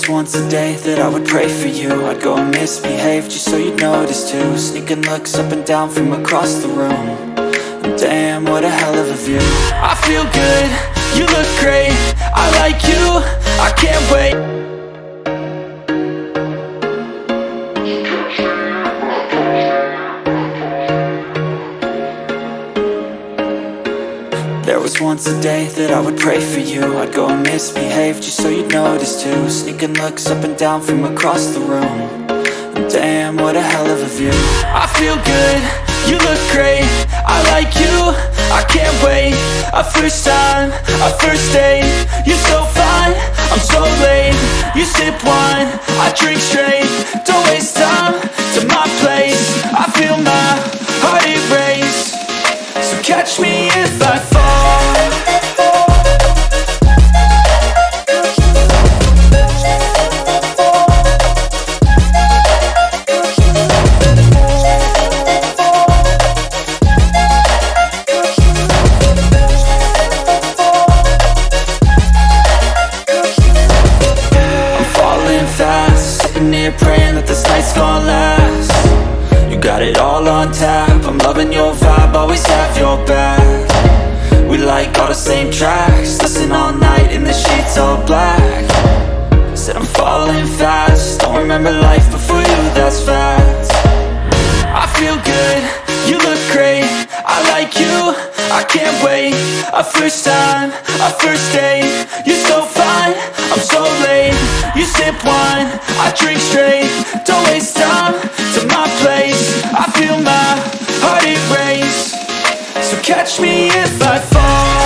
was once a day that I would pray for you. I'd go and misbehave just so you'd notice too. Sneaking looks up and down from across the room. And damn, what a hell of a view. I feel good, you look great, I like you, I can't wait. There was once a day that I would pray for you. I'd go and misbehave just so you'd notice too. Sneaking looks up and down from across the room. And damn, what a hell of a view. I feel good, you look great, I like you, I can't wait. A first time, a first date, you're so fine, I'm so late. You sip wine, I drink straight, don't waste time to my place. I feel my heart erase, so catch me if I fall. Praying that this night's gonna last. You got it all on tap, I'm loving your vibe, always have your back. We like all the same tracks, listen all night in the sheets all black. Said I'm falling fast, don't remember life before you, that's fact. I feel good, you look great, I like you, I can't wait. A first time, a first date, you're so fine, I'm so late. You sip wine, I drink straight, don't waste time to my place. I feel my heart erase, so catch me if I fall.